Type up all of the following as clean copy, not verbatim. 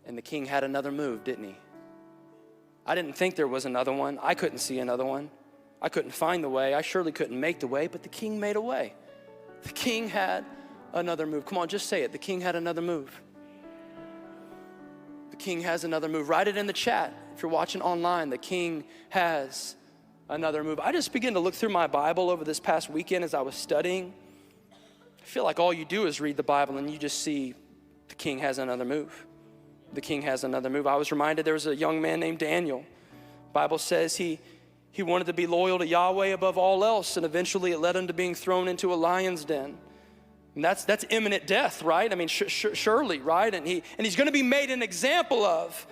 And the king had another move, didn't he? I didn't think there was another one. I couldn't see another one. I couldn't find the way. I surely couldn't make the way, but the king made a way. The king had another move. Come on, just say it. The king had another move. The king has another move. Write it in the chat. If you're watching online, the king has another move. I just began to look through my Bible over this past weekend as I was studying. I feel like all you do is read the Bible and you just see the king has another move. The king has another move. I was reminded there was a young man named Daniel. The Bible says he wanted to be loyal to Yahweh above all else, and eventually it led him to being thrown into a lion's den. And that's imminent death, right? I mean, surely, right? And he's going to be made an example of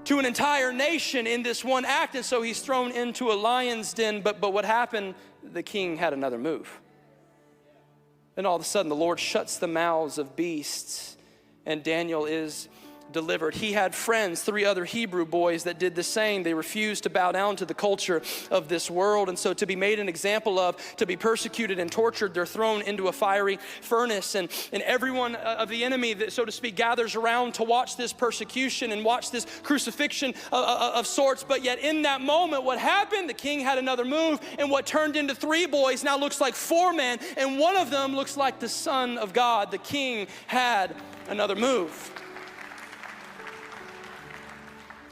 to an entire nation in this one act, and so he's thrown into a lion's den. But what happened? The king had another move. And all of a sudden, the Lord shuts the mouths of beasts, and Daniel is delivered. He had friends, 3 other Hebrew boys that did the same. They refused to bow down to the culture of this world. And so to be made an example of, to be persecuted and tortured, they're thrown into a fiery furnace. And everyone of the enemy, that, so to speak, gathers around to watch this persecution and watch this crucifixion of sorts. But yet in that moment, what happened? The king had another move, and what turned into 3 boys now looks like 4 men, and one of them looks like the Son of God. The king had another move.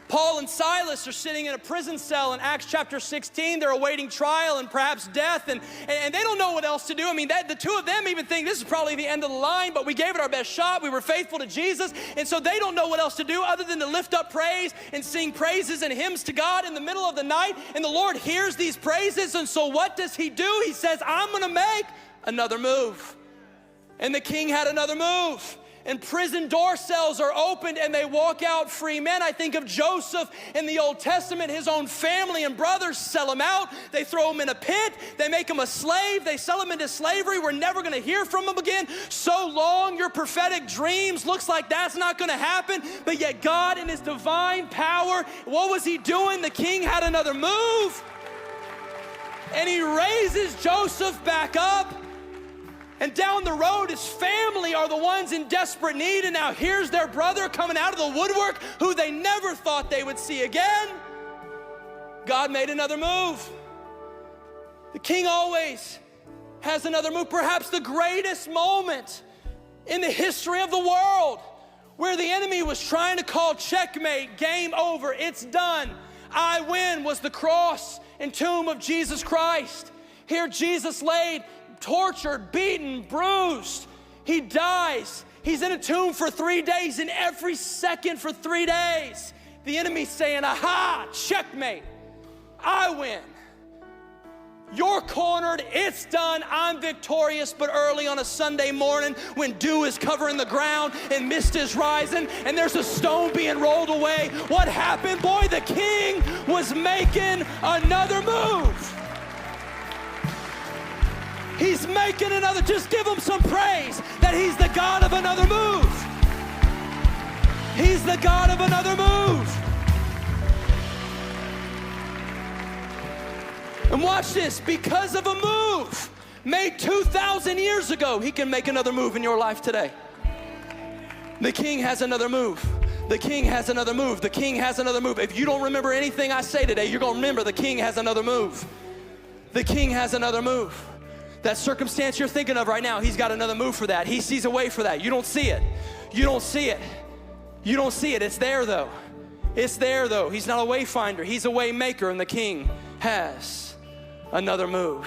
Paul and Silas are sitting in a prison cell in Acts chapter 16. They're awaiting trial and perhaps death, and they don't know what else to do. I mean, the 2 of them even think this is probably the end of the line, but we gave it our best shot. We were faithful to Jesus, and so they don't know what else to do other than to lift up praise and sing praises and hymns to God in the middle of the night, and the Lord hears these praises, and so what does he do? He says, I'm going to make another move. And the king had another move. And prison door cells are opened and they walk out free men. I think of Joseph in the Old Testament. His own family and brothers sell him out. They throw him in a pit. They make him a slave. They sell him into slavery. We're never going to hear from him again. So long, your prophetic dreams, looks like that's not going to happen. But yet God in his divine power, what was he doing? The king had another move. And he raises Joseph back up. And down the road, his family are the ones in desperate need. And now here's their brother coming out of the woodwork who they never thought they would see again. God made another move. The king always has another move. Perhaps the greatest moment in the history of the world, where the enemy was trying to call checkmate, game over, it's done, I win, was the cross and tomb of Jesus Christ. Here Jesus laid, tortured, beaten, bruised. He dies. He's in a tomb for 3 days, and every second for 3 days, the enemy's saying, aha, checkmate. I win. You're cornered. It's done. I'm victorious. But early on a Sunday morning, when dew is covering the ground and mist is rising and there's a stone being rolled away, what happened? Boy, the king was making another move. He's making another. Just give him some praise that he's the God of another move. He's the God of another move. And watch this. Because of a move made 2,000 years ago, he can make another move in your life today. The king has another move. The king has another move. The king has another move. If you don't remember anything I say today, you're going to remember the king has another move. The king has another move. That circumstance you're thinking of right now, he's got another move for that. He sees a way for that. You don't see it. You don't see it. You don't see it. It's there though. It's there though. He's not a way finder. He's a way maker, and the king has another move.